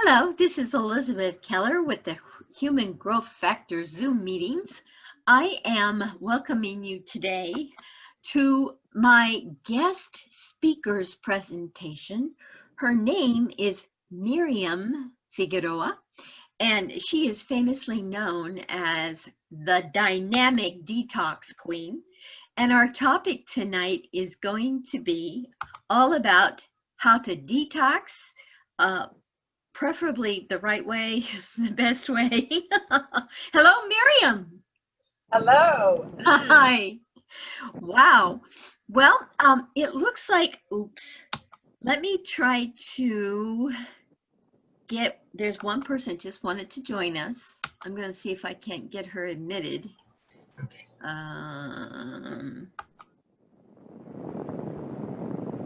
Hello, this is Elizabeth Keller with the Human Growth Factor Zoom meetings. I am welcoming you today to my guest speaker's presentation. Her name is Miriam Figueroa, and she is famously known as the Dynamic Detox Queen. And our topic tonight is going to be all about how to detox, preferably the right way, the best way. Hello, Miriam. Hello. Hi. Wow. Well, it looks like, oops, let me try to there's one person just wanted to join us. I'm going to see if I can't get her admitted. Okay.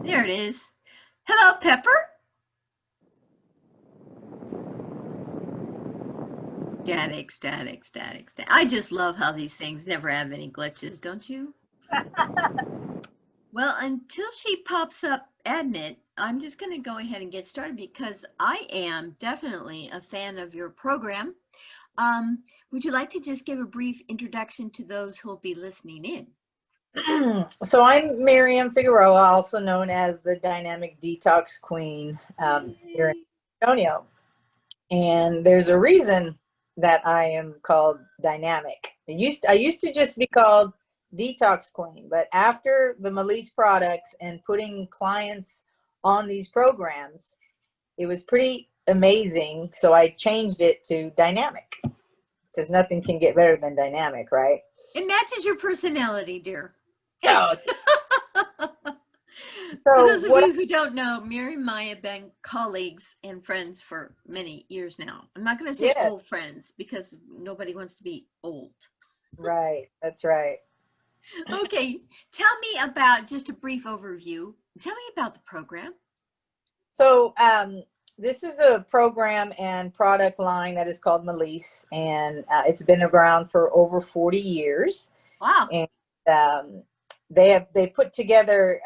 There it is. Hello, Pepper. Static. I just love how these things never have any glitches, don't you? Well, until she pops up admit, I'm just going to go ahead and get started because I am definitely a fan of your program. Would you like to just give a brief introduction to those who will be listening in? So I'm Miriam Figueroa, also known as the Dynamic Detox Queen here in San Antonio. And there's a reason that I am called Dynamic. I used to just be called Detox Queen, but after the Melise products and putting clients on these programs, it was pretty amazing. So I changed it to Dynamic because nothing can get better than Dynamic, right? It matches your personality, dear. Oh. For those of you who don't know, Mary and I have been colleagues and friends for many years now. I'm not going to say old friends because nobody wants to be old. Right, that's right. Okay, tell me about, just a brief overview, tell me about the program. So this is a program and product line that is called Melise, and it's been around for over 40 years. Wow. And they put together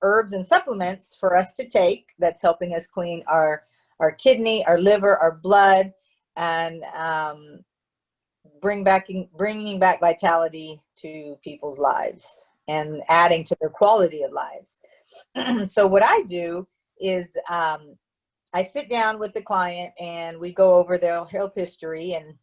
herbs and supplements for us to take that's helping us clean our kidney, our liver, our blood, and bringing back vitality to people's lives and adding to their quality of lives. So what I do is I sit down with the client and we go over their health history and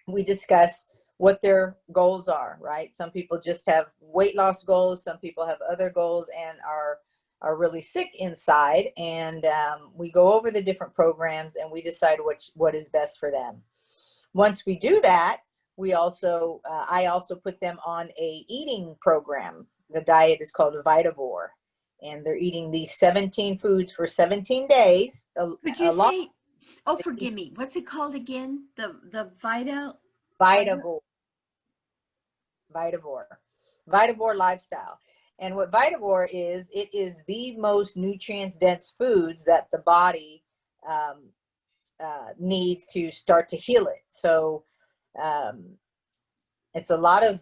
we discuss what their goals are, right? Some people just have weight loss goals. Some people have other goals and are really sick inside. And we go over the different programs and we decide what is best for them. Once we do that, I also put them on a eating program. The diet is called Vitavore, and they're eating these 17 foods for 17 days. Could you say, oh, forgive me, what's it called again? The Vitavore lifestyle. And what Vitavore is, it is the most nutrients dense foods that the body needs to start to heal it. So it's a lot of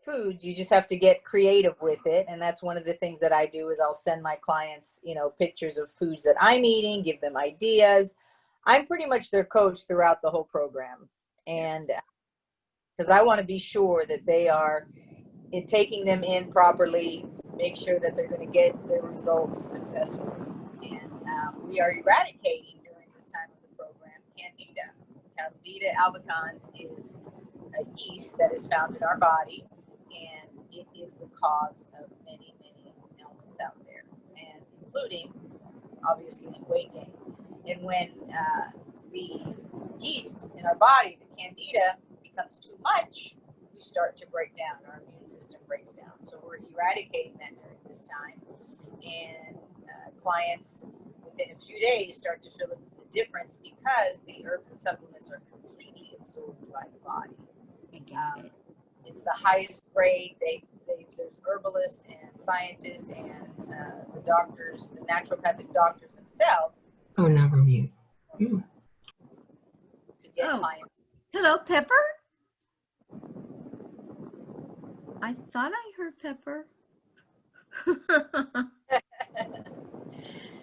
foods. You just have to get creative with it. And that's one of the things that I do is I'll send my clients, pictures of foods that I'm eating, give them ideas. I'm pretty much their coach throughout the whole program. And because I want to be sure that they are taking them in properly, make sure that they're going to get their results successfully. And we are eradicating during this time of the program Candida. Candida albicans is a yeast that is found in our body, and it is the cause of many ailments out there, and including obviously weight gain. And when the yeast in our body, the Candida, becomes too much, we start to break down. Our immune system breaks down. So we're eradicating that during this time, and clients within a few days start to feel the difference because the herbs and supplements are completely absorbed by the body. It's the highest grade. There's herbalists and scientists and the doctors, the naturopathic doctors themselves. Oh, never mute. To get clients. Hello, Pepper. I thought I heard Pepper.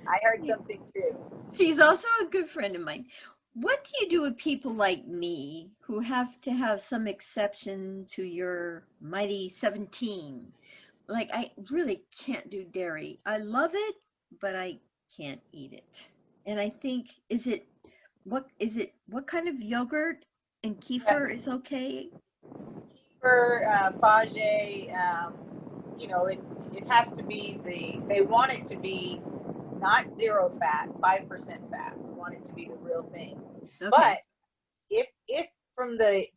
I heard something too. She's also a good friend of mine. What do you do with people like me who have to have some exception to your mighty 17? Like, I really can't do dairy. I love it, but I can't eat it. And I think, what kind of yogurt and kefir is okay? For Fage, it has to be they want it to be not zero fat, 5% fat. We want it to be the real thing. Okay. But if from the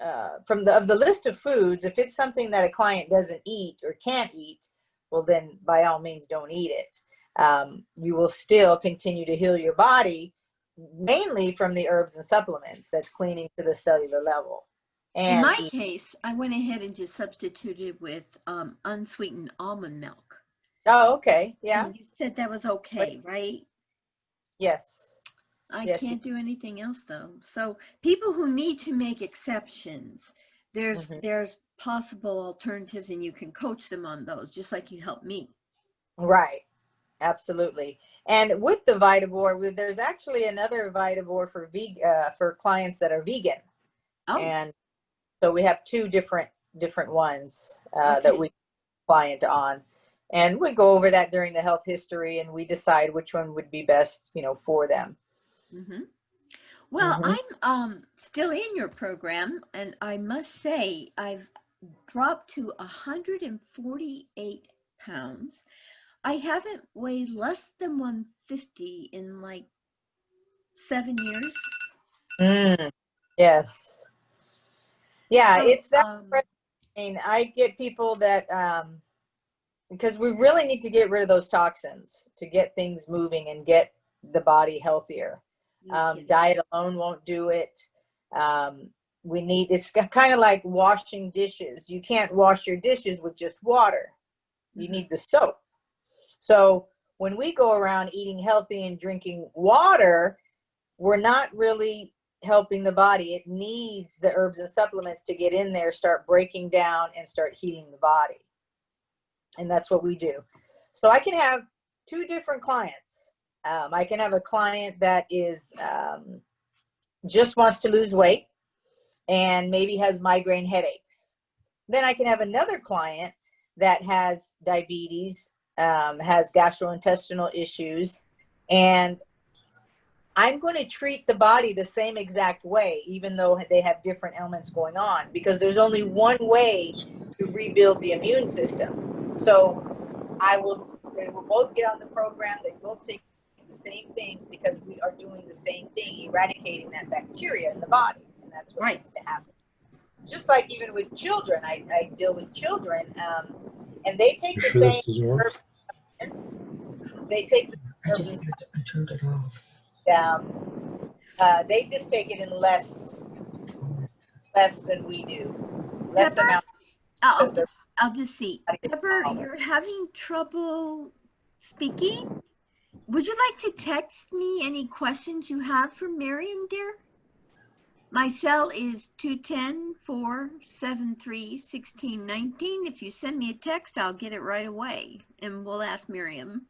of the list of foods, if it's something that a client doesn't eat or can't eat, well then by all means don't eat it. You will still continue to heal your body, mainly from the herbs and supplements that's cleaning to the cellular level. In And my case, I went ahead and just substituted with unsweetened almond milk. oh, okay, yeah. And you said that was okay, right? Yes. I Yes. can't do anything else though. So people who need to make exceptions, there's possible alternatives and you can coach them on those, just like you helped me. Right. Absolutely. And with the Vitivore, there's actually another Vitivore for clients that are vegan. Oh, And so we have two different ones okay. that we client on. And we go over that during the health history and we decide which one would be best, for them. Mm-hmm. Well, I'm still in your program, and I must say I've dropped to 148 pounds. I haven't weighed less than 150 in like 7 years. Yes. Yeah, So, it's that. I mean, I get people that because we really need to get rid of those toxins to get things moving and get the body healthier. Diet alone won't do it. It's kind of like washing dishes. You can't wash your dishes with just water. You need the soap. So when we go around eating healthy and drinking water, we're not really helping the body. It needs the herbs and supplements to get in there, start breaking down and start healing the body. And that's what we do. So I can have two different clients. I can have a client that is just wants to lose weight and maybe has migraine headaches. Then I can have another client that has diabetes, has gastrointestinal issues, and I'm going to treat the body the same exact way, even though they have different ailments going on, because there's only one way to rebuild the immune system. So they will both get on the program. They both take the same things because we are doing the same thing, eradicating that bacteria in the body. And that's what needs to happen. Just like even with children, I deal with children, and they take the same herbs. They take the herbs. I turned it off. They just take it in less than we do. Less Pepper, amount. I'll just see. Pepper, you're having trouble speaking? Would you like to text me any questions you have for Miriam, dear? My cell is 210-473-1619. If you send me a text, I'll get it right away, and we'll ask Miriam.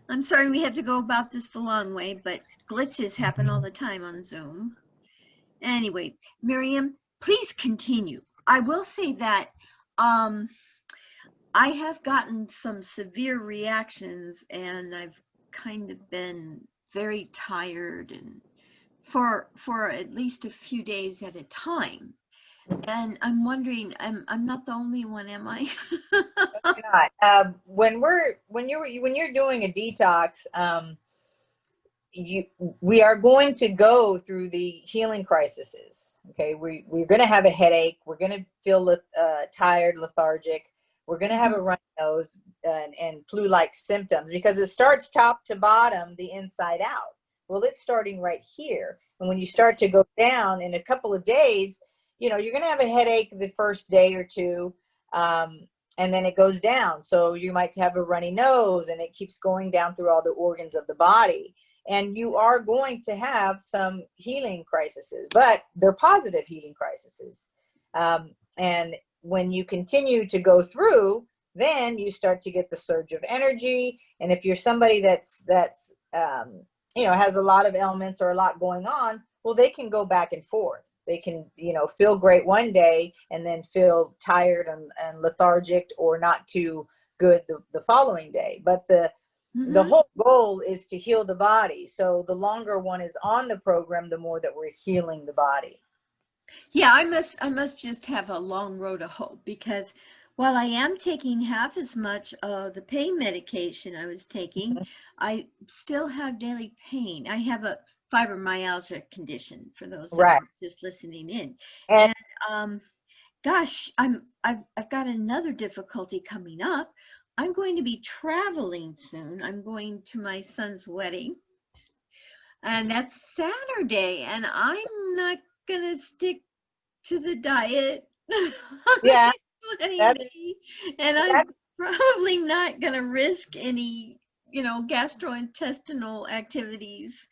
I'm sorry we had to go about this the long way, but glitches happen all the time on Zoom. Anyway, Miriam, please continue. I will say that I have gotten some severe reactions, and I've kind of been very tired and for at least a few days at a time. And I'm wondering, I'm not the only one, am I? Not. When you're doing a detox, we are going to go through the healing crises. Okay, we're going to have a headache. We're going to feel tired, lethargic. We're going to have a runny nose and flu-like symptoms because it starts top to bottom, the inside out. Well, it's starting right here. And when you start to go down in a couple of days, you're going to have a headache the first day or two, and then it goes down. So you might have a runny nose, and it keeps going down through all the organs of the body. And you are going to have some healing crises, but they're positive healing crises. And when you continue to go through, then you start to get the surge of energy. And if you're somebody that's has a lot of elements or a lot going on, well, they can go back and forth. They can, feel great one day and then feel tired and lethargic or not too good the following day. But the whole goal is to heal the body. So the longer one is on the program, the more that we're healing the body. Yeah, I must just have a long road to hope, because while I am taking half as much of the pain medication I was taking, I still have daily pain. I have a fibromyalgia condition, for those that Right. are just listening in. And Gosh, I've got another difficulty coming up. I'm going to be traveling soon. I'm going to my son's wedding, and that's Saturday, and I'm not gonna stick to the diet on yeah, his wedding that's day, and I'm that's probably not gonna risk any, gastrointestinal activities.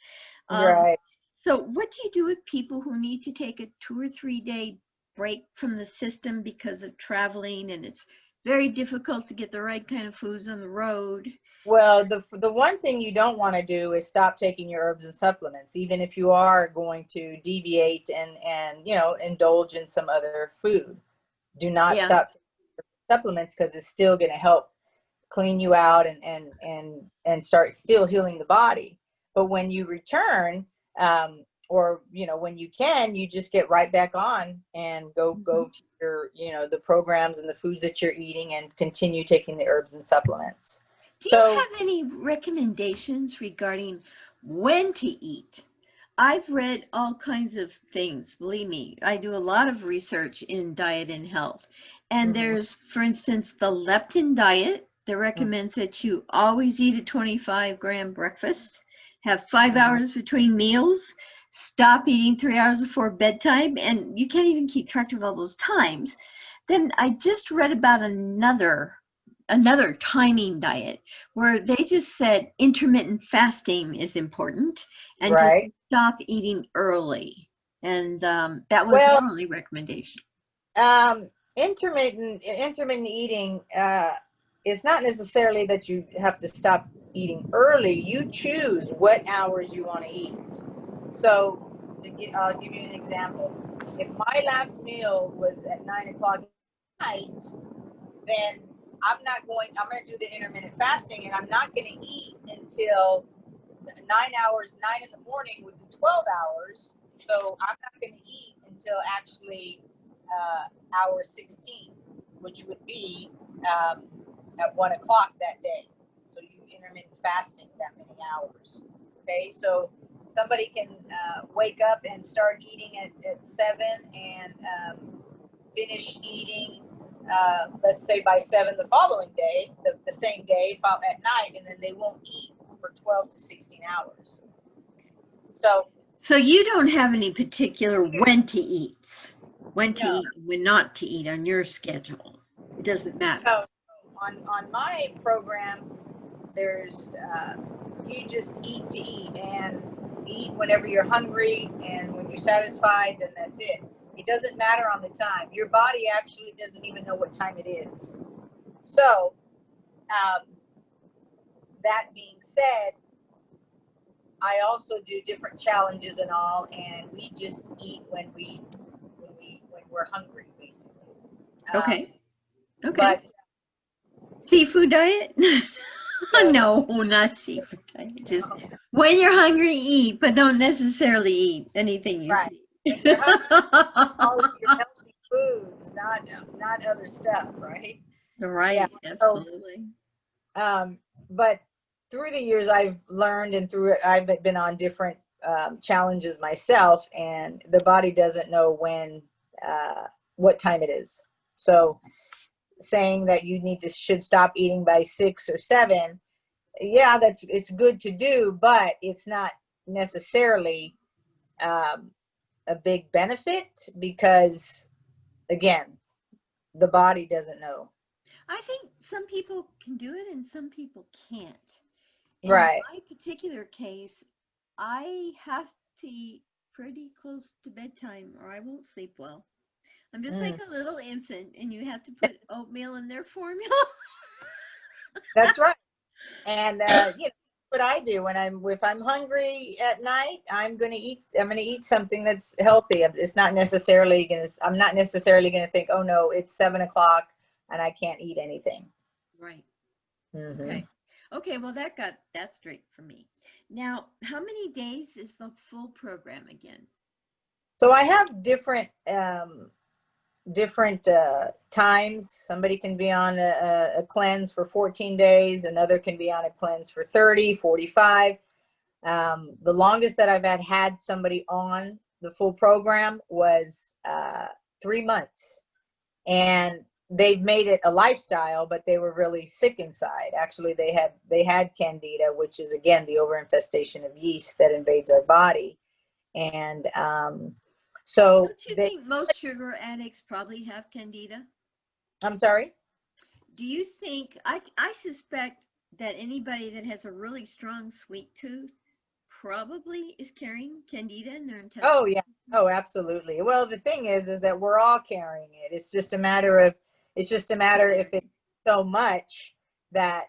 Um, right. so what do you do with people who need to take a 2 or 3 day break from the system because of traveling, and it's very difficult to get the right kind of foods on the road? Well, the one thing you don't want to do is stop taking your herbs and supplements, even if you are going to deviate and indulge in some other food. Do not Yeah. stop taking your supplements, because it's still going to help clean you out and start still healing the body. But when you return, or when you can, you just get right back on and go to your the programs and the foods that you're eating and continue taking the herbs and supplements. Do you So have any recommendations regarding when to eat? I've read all kinds of things. Believe me, I do a lot of research in diet and health. And mhm, there's, for instance, the leptin diet that mhm, recommends that you always eat a 25-gram breakfast, have 5 mhm. hours between meals, stop eating 3 hours before bedtime, and you can't even keep track of all those times. Then I just read about another timing diet where they just said intermittent fasting is important and just Right. stop eating early. And that was Well, their only recommendation. um, intermittent eating is not necessarily that you have to stop eating early. You choose what hours you want to eat. So, I'll give you an example. If my last meal was at 9 o'clock at night, then I'm going to do the intermittent fasting, and I'm not going to eat until 9 hours. 9 in the morning would be 12 hours. So I'm not going to eat until actually hour 16, which would be at 1 o'clock that day. So you intermittent fasting that many hours. Okay, so somebody can wake up and start eating at 7 and finish eating, let's say by 7 the following day, the same day at night, and then they won't eat for 12 to 16 hours. So you don't have any particular when to eat, No, when not to eat on your schedule. It doesn't matter. no. On my program, there's you just eat to eat, and eat whenever you're hungry, and when you're satisfied, then that's it. It doesn't matter on the time. Your body actually doesn't even know what time it is. So, um, that being said, I also do different challenges and all, and we just eat when we're hungry, basically. Um, Okay. Okay. but Seafood diet? no, No, not seafood diet. Just no, when you're hungry, eat, but don't necessarily eat anything you right. see. When you're hungry, all of your healthy foods, not other stuff, right? Yeah. Right, So, absolutely. um, but through the years, I've learned, and through it, I've been on different challenges myself, and the body doesn't know what time it is. So, saying that you should stop eating by 6 or 7, yeah, it's good to do, but it's not necessarily um, a big benefit, because again, the body doesn't know. I think some people can do it and some people can't. In Right. my particular case, I have to eat pretty close to bedtime or I won't sleep well. I'm just like Mm, a little infant, and you have to put oatmeal in their formula. that's right. And what I do when if I'm hungry at night, I'm gonna eat something that's healthy. I'm not necessarily gonna think, oh no, it's 7 o'clock and I can't eat anything. Right. Hmm. Okay. Okay, well that got that straight for me. Now, how many days is the full program again? So I have different times. Somebody can be on a cleanse for 14 days. Another can be on a cleanse for 30, 45. The longest that I've had somebody on the full program was 3 months. And they've made it a lifestyle, but they were really sick inside. Actually, they had candida, which is again the overinfestation of yeast that invades our body. And so Don't you they, think most sugar addicts probably have candida? I'm sorry. Do you think I suspect that anybody that has a really strong sweet tooth probably is carrying candida in their Oh intestines? yeah. Oh, absolutely. Well, the thing is that we're all carrying it. It's just a matter if it's so much that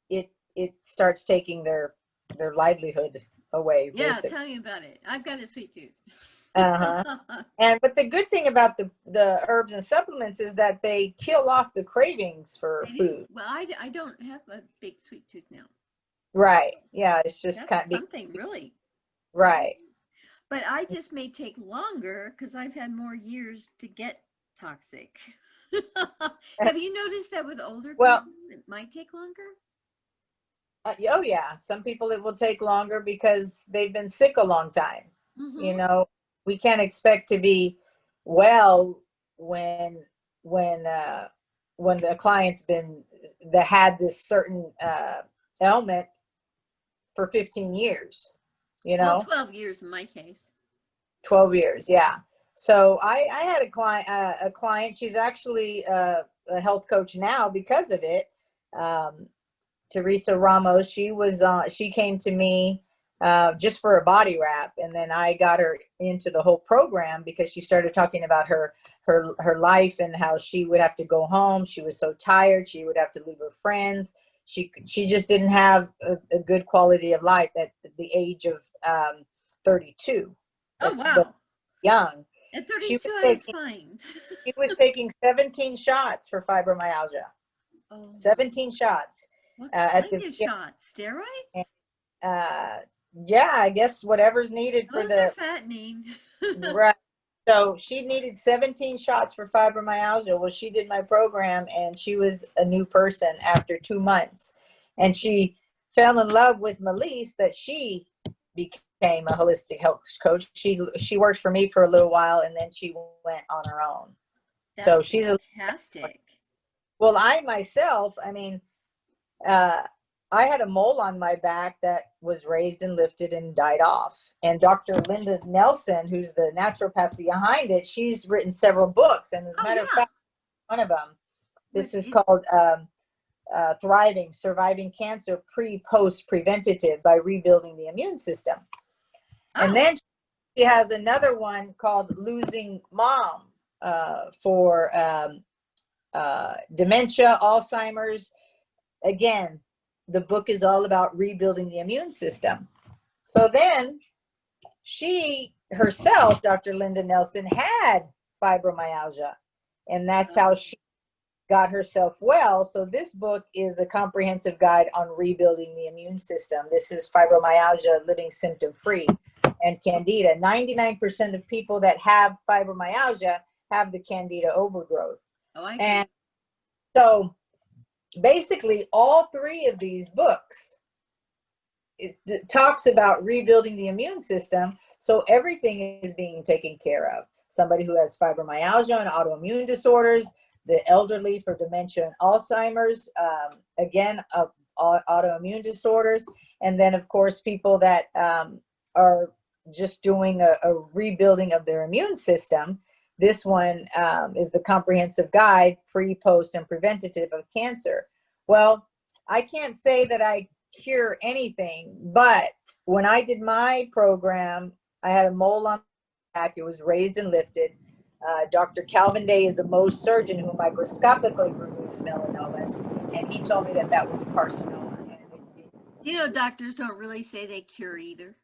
it starts taking their livelihood away, Yeah, basically. tell me about it. I've got a sweet tooth. Uh-huh. But the good thing about the herbs and supplements is that they kill off the cravings for They do. food. Well, I don't have a big sweet tooth now. Right. Yeah, it's just That's kind of something, really. right. But I just may take longer because I've had more years to get toxic. Have you noticed that with older Well, people, it might take longer? oh yeah, some people it will take longer because they've been sick a long time. You Mm-hmm. know, we can't expect to be well when when uh when the client's been that had this certain ailment for 15 years, you Well, know. 12 years in my case. 12 years, yeah. So I had a client, she's actually a health coach now because of it. um, Teresa Ramos. She came to me just for a body wrap, and then I got her into the whole program because she started talking about her life and how she would have to go home. She was so tired. She would have to leave her friends. She just didn't have a good quality of life at the age of 32. Oh, That's wow. young. At She 32, was I was taking fine. she was taking 17 shots for fibromyalgia. Oh, 17 shots what at kind the of shots? Steroids? uh yeah, I guess whatever's needed for Those are the fattening. right. So she needed 17 shots for fibromyalgia. Well, she did my program and she was a new person after 2 months. And she fell in love with Melise, that she became a holistic health coach. She worked for me for a little while and then she went on her own. So That's she's a fantastic. well, I myself, I mean, uh, I had a mole on my back that was raised and lifted and died off. And Dr. Linda Nelson, who's the naturopath behind it, she's written several books. And as a Oh, matter of yeah. fact, one of them, What this is it, called Thriving, Surviving Cancer Pre-Post Preventative by Rebuilding the Immune System. And oh, then she has another one called Losing Mom for dementia, Alzheimer's. Again, the book is all about rebuilding the immune system. So then she herself, Dr. Linda Nelson, had fibromyalgia, and that's how oh, she got herself well. So this book is a comprehensive guide on rebuilding the immune system. This is Fibromyalgia Living Symptom Free and Candida. 99% of people that have fibromyalgia have the Candida overgrowth. oh, I And agree. so basically all three of these books, it talks about rebuilding the immune system, so everything is being taken care of. Somebody who has fibromyalgia and autoimmune disorders, the elderly for dementia and Alzheimer's, again, autoimmune disorders, and then of course people that are just doing a rebuilding of their immune system. This one is the comprehensive guide, pre, post, and preventative of cancer. Well, I can't say that I cure anything, but when I did my program, I had a mole on my back. It was raised and lifted. Dr. Calvin Day is a Mohs surgeon who microscopically removes melanomas, and he told me that that was a carcinoma. And You know, doctors don't really say they cure either.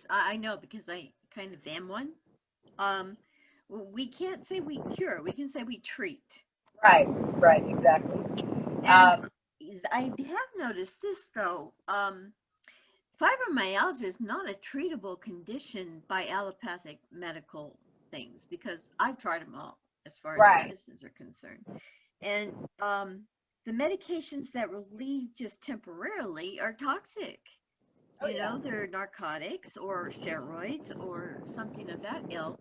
I know because I kind of am one. Um, we can't say we cure. We can say we treat. right, exactly. And I have noticed this though. Fibromyalgia is not a treatable condition by allopathic medical things because I've tried them all as far as Right. medicines are concerned. And the medications that relieve just temporarily are toxic. Oh, You yeah. know, they're narcotics or steroids or something of that ilk.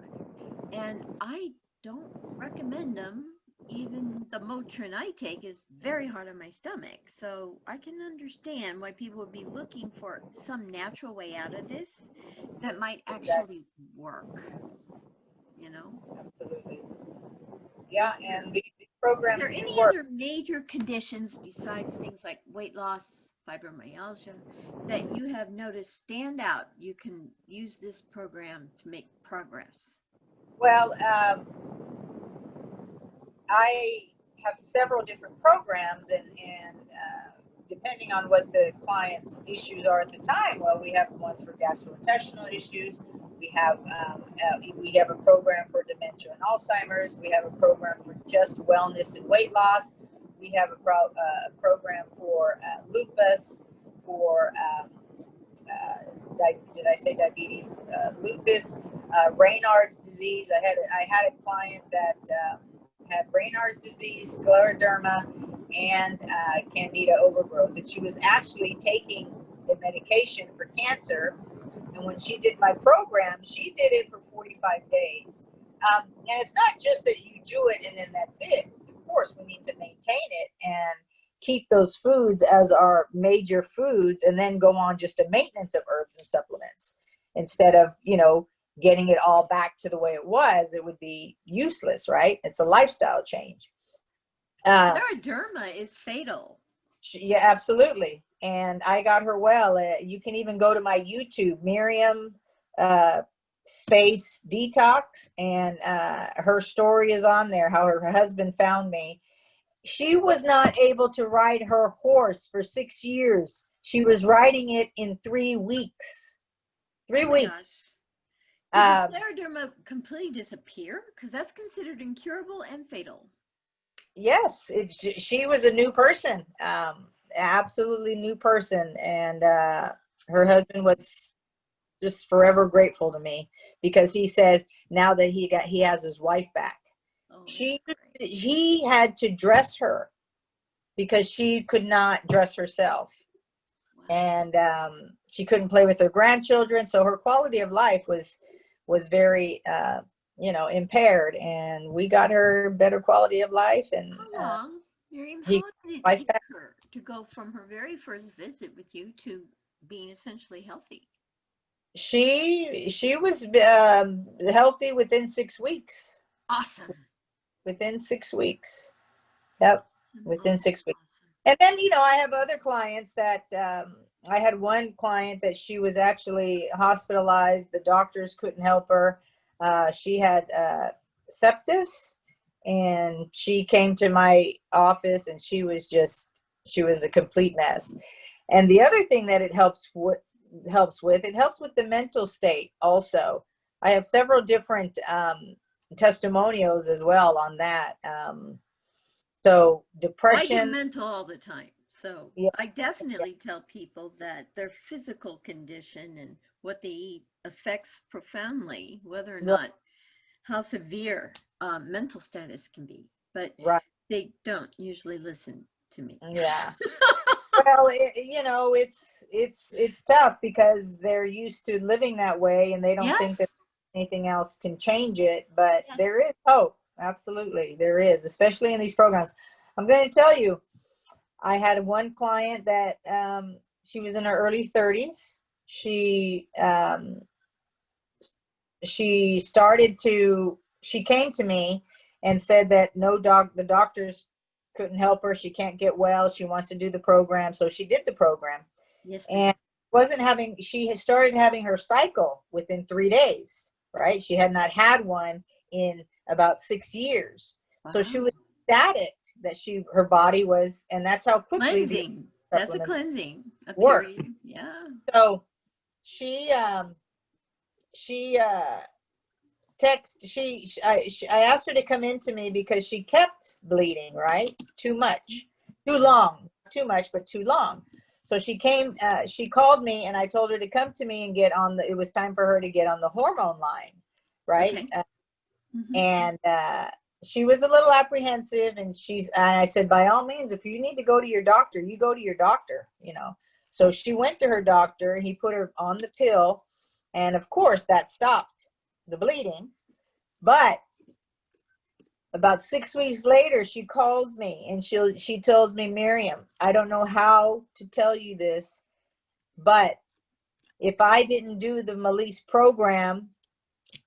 And I don't recommend them. Even the Motrin I take is very hard on my stomach. So I can understand why people would be looking for some natural way out of this that might Exactly. actually work, you know? Absolutely. Yeah, There, and the are programs there do any work. other major conditions besides things like weight loss, fibromyalgia, that you have noticed stand out? You can use this program to make progress. Well, I have several different programs, and depending on what the client's issues are at the time, well, we have the ones for gastrointestinal issues. We have a program for dementia and Alzheimer's. We have a program for just wellness and weight loss. We have a program for lupus, for did I say diabetes? Lupus, Raynaud's disease. I had a client that had Raynaud's disease, scleroderma, and candida overgrowth. And she was actually taking the medication for cancer. And when she did my program, she did it for 45 days. And it's not just that you do it and then that's it. Of course, we need to maintain it and keep those foods as our major foods and then go on just a maintenance of herbs and supplements instead of, getting it all back to the way it was. It would be useless, right? It's a lifestyle change. Scleroderma is fatal. Yeah, absolutely. And I got her well. You can even go to my YouTube, Miriam uh, space Detox, and her story is on there, how her husband found me. She was not able to ride her horse for 6 years. She was riding it in 3 weeks. Oh Three my weeks. gosh. Did the Um, scleroderma completely disappear? Because that's considered incurable and fatal. yes, she was a new person, absolutely new person, and her husband was just forever grateful to me because he says now that he has his wife back. Oh, She that's great. he had to dress her because she could not dress herself, Wow. and she couldn't play with her grandchildren, so her quality of life was very impaired, and we got her better quality of life, and How long, Miriam, how he long did it wife take back. her to go from her very first visit with you to being essentially healthy? She was healthy within 6 weeks. Awesome. Within 6 weeks. Yep, Awesome, within awesome, 6 weeks. awesome. And then I have other clients that I had one client that she was actually hospitalized. The doctors couldn't help her. She had sepsis, and she came to my office, and she was a complete mess. And the other thing that it helps with the mental state also. I have several different testimonials as well on that. So Well, I get depression, mental all the time. So yeah, I yeah, definitely tell people that their physical condition and what they eat affects profoundly whether or right, not how severe mental status can be. But right, they don't usually listen to me. yeah. Well, it's tough because they're used to living that way, and they don't think that Yes, anything else can change it. But yes. there is hope. Absolutely, there is, especially in these programs. I'm going to tell you, I had one client that she was in her early 30s. She came to me and said that the doctors couldn't help her. She can't get well. She wants to do the program. So she did the program, Yes, ma'am. and she had started having her cycle within 3 days, right? She had not had one in about 6 years. So she Wow. was ecstatic that her body was, and that's how quickly the Cleansing. That's a supplements cleansing. A work. period. Yeah. So she I asked her to come into me because she kept bleeding, right? Too much, too long, too much, but too long. So she called me and I told her to come to me and it was time for her to get on the hormone line, right? Okay. And she was a little apprehensive, and I said, by all means, if you need to go to your doctor, you go to your doctor, So she went to her doctor, he put her on the pill, and of course that stopped the bleeding. But about 6 weeks later, she calls me and she tells me, Miriam, I don't know how to tell you this, but if I didn't do the Melise program,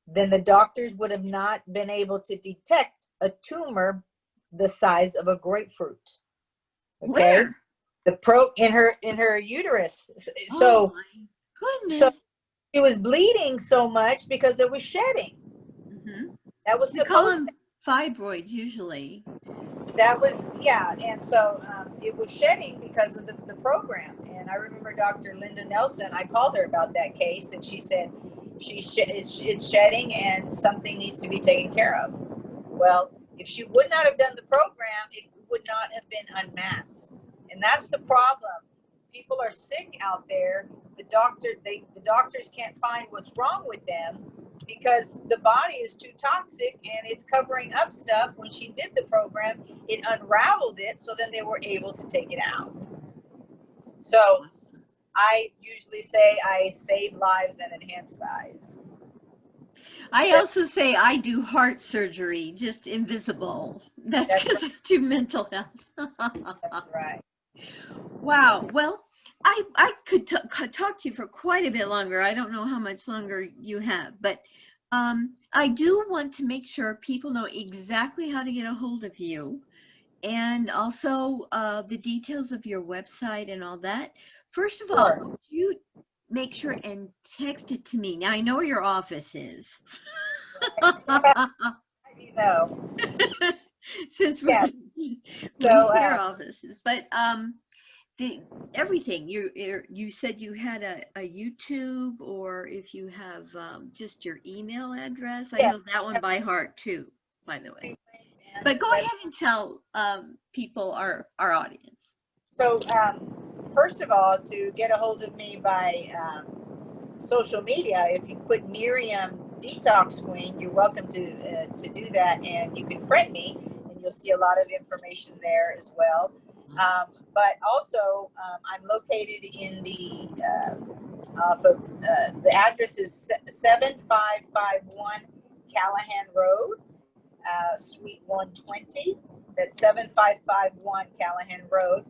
then the doctors would have not been able to detect a tumor the size of a grapefruit. Okay. Where? In her uterus. Oh So my so goodness. she was bleeding so much because it was shedding. That was We call supposed them fibroids usually. That was, yeah. And so it was shedding because of the program. And I remember Dr. Linda Nelson, I called her about that case, and she said it's shedding and something needs to be taken care of. Well, if she would not have done the program, it would not have been unmasked. And that's the problem. People are sick out there. The doctors can't find what's wrong with them because the body is too toxic and it's covering up stuff. When she did the program, it unraveled it, so then they were able to take it out. So Awesome. I usually say I save lives and enhance lives. I also say I do heart surgery, just invisible. That's That's because right. I do mental health. That's right. Wow. Well, I could talk to you for quite a bit longer. I don't know how much longer you have, but I do want to make sure people know exactly how to get a hold of you, and also the details of your website and all that. First of all, Sure. would you make sure and text it to me? Now, I know where your office is. You know. Since Yeah. we So share offices, but everything you said you had a YouTube, or if you have just your email address. I yeah. know that one by heart too, by the way. And But go web- ahead and tell people, our audience. So first of all, to get a hold of me by social media, if you put Miriam Detox Queen, you're welcome to do that, and you can friend me, and you'll see a lot of information there as well. But also, I'm located in off of the address is 7551 Callahan Road, Suite 120. That's 7551 Callahan Road,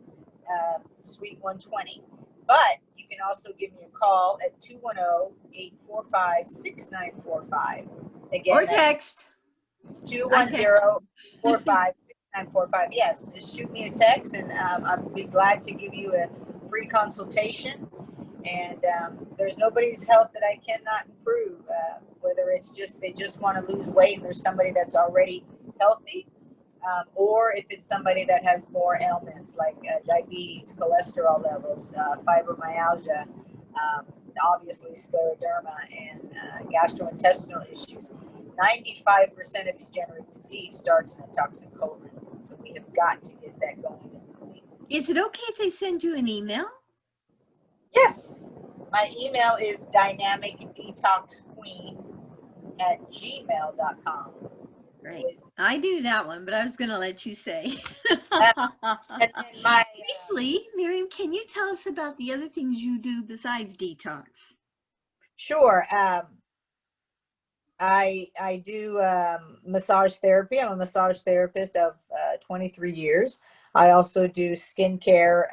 Suite 120. But you can also give me a call at 210-845-6945. Again, Or that's text. 210-845-6945. Yes, just shoot me a text, and I'd be glad to give you a free consultation. And there's nobody's health that I cannot improve, whether it's just they just want to lose weight and there's somebody that's already healthy, or if it's somebody that has more ailments like diabetes, cholesterol levels, fibromyalgia, obviously scleroderma, and gastrointestinal issues. 95% of degenerative disease starts in a toxic colon, so we have got to get that going. Is it okay if they send you an email? Yes, my email is dynamicdetoxqueen@gmail.com. Right. I do that one, but I was going to let you say. And then my Briefly, Miriam, can you tell us about the other things you do besides detox? Sure. I do massage therapy. I'm a massage therapist of 23 years. I also do skincare,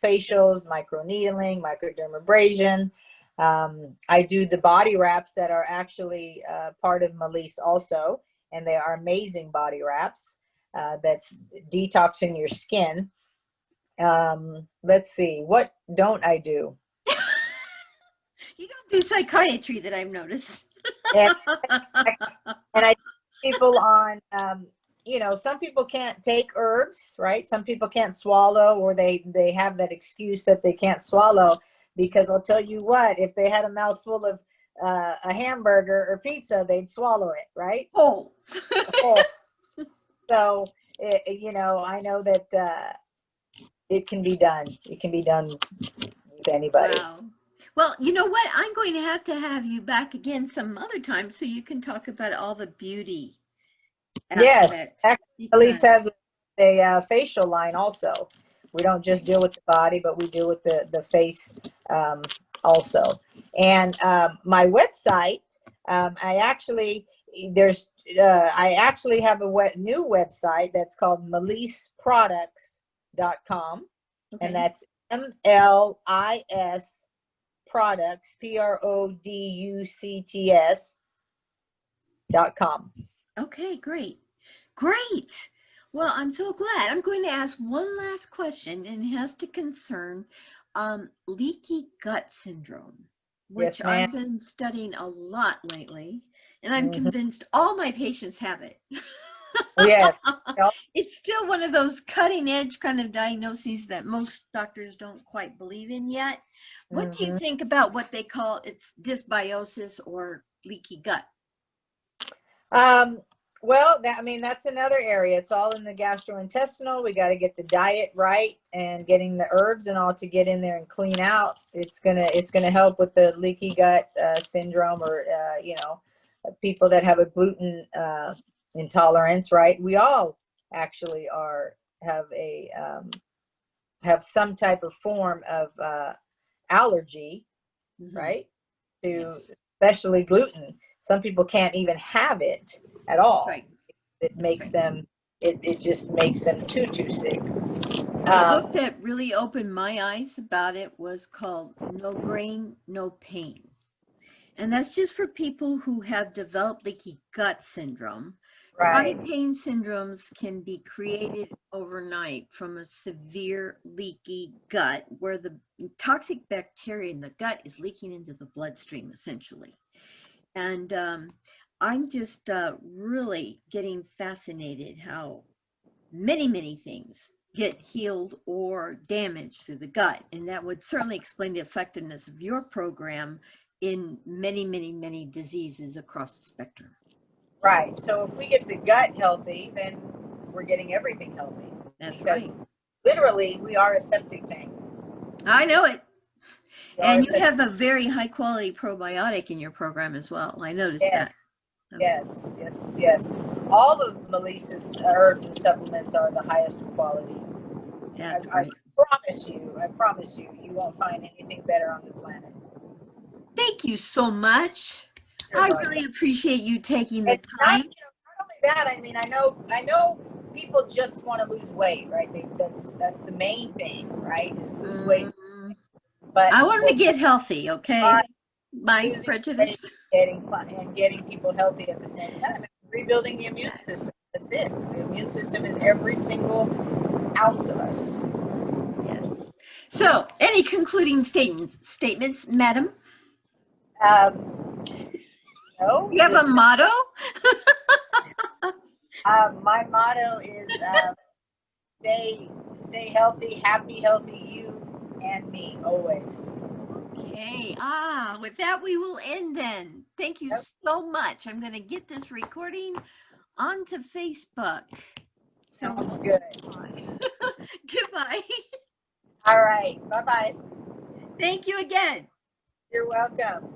facials, microneedling, microdermabrasion. I do the body wraps that are actually part of Melise also, and they are amazing body wraps that's detoxing your skin. Let's see, what don't I do? You don't do psychiatry that I've noticed. And, and I people on, you know, some people can't take herbs, right? Some people can't swallow, or they have that excuse that they can't swallow, because I'll tell you what, if they had a mouthful of a hamburger or pizza, they'd swallow it, right? Oh. Oh, so you know, I know that it can be done. It can be done with anybody. Wow. Well, you know what? I'm going to have you back again some other time so you can talk about all the beauty Yes, aspect. actually, Elise Because, has a facial line also. We don't just deal with the body, but we deal with the face also. And my website, I actually there's I actually have a new website that's called MeliseProducts.com, and okay. that's MLIS Products PRODUCTS.com. Okay, great. Great. Well, I'm so glad. I'm going to ask one last question, and it has to concern leaky gut syndrome, which Yes, ma'am. I've been studying a lot lately, and I'm Mhm. convinced all my patients have it. Yes. It's still one of those cutting edge kind of diagnoses that most doctors don't quite believe in yet. What do you Mhm. think about what they call it's dysbiosis or leaky gut? Um, well, I mean, that's another area. It's all in the gastrointestinal. We got to get the diet right, and getting the herbs and all to get in there and clean out. It's gonna help with the leaky gut syndrome, or you know, people that have a gluten intolerance. Right? We all actually have some type of form of allergy, Hmm. right? To Yes, especially gluten. Some people can't even have it at that's all. right. It That's makes right. them, it just makes them too sick. A book Um, that really opened my eyes about it was called No Grain, No Pain. And that's just for people who have developed leaky gut syndrome. right, Chronic pain syndromes can be created overnight from a severe leaky gut where the toxic bacteria in the gut is leaking into the bloodstream, essentially. And I'm just really getting fascinated how many things get healed or damaged through the gut. And that would certainly explain the effectiveness of your program in many diseases across the spectrum. right. So if we get the gut healthy, then we're getting everything healthy, That's right. because literally we are a septic tank. I know it. We are a And you septic. have a very high quality probiotic in your program as well. I noticed Yes, that. Oh, yes. All of Melissa's herbs and supplements are the highest quality. that's I great. promise you, you won't find anything better on the planet. Thank you so much. You're I welcome. really appreciate you taking the And not, time. not only that, I mean, I know people just want to lose weight, right? That's the main thing, right? Is lose weight. Mm, But I want to what get healthy, we're okay? My losing weight, prejudice. getting people healthy at the same time, and rebuilding the immune system. That's it. The immune system is every single ounce of us. Yes. So, any concluding statements, madam? Um, no, You have a just motto? my motto is stay healthy, happy, healthy you and me always. Okay. With that, we will end then. Thank you Yep, so much. I'm going to get this recording onto Facebook. So, sounds good. goodbye. All right, bye bye. Thank you again. You're welcome.